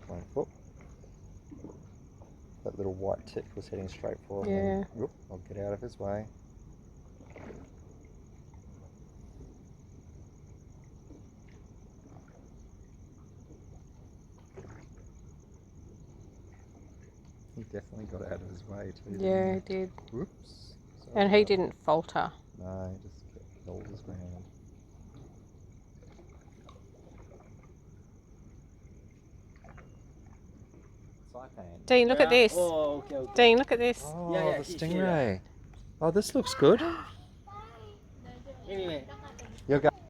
Went, whoop. That little white tip was heading straight for him. Yeah. Whoop, I'll get out of his way. He definitely got out of his way too. Yeah, he did. Whoops. Sorry And he about didn't falter. that. No, he just held his ground. Saipan. Dean, look at this. Oh, okay, okay. Dean, look at this. Oh, Yeah, the he's stingray. here. Oh, this looks good. Anyway. You're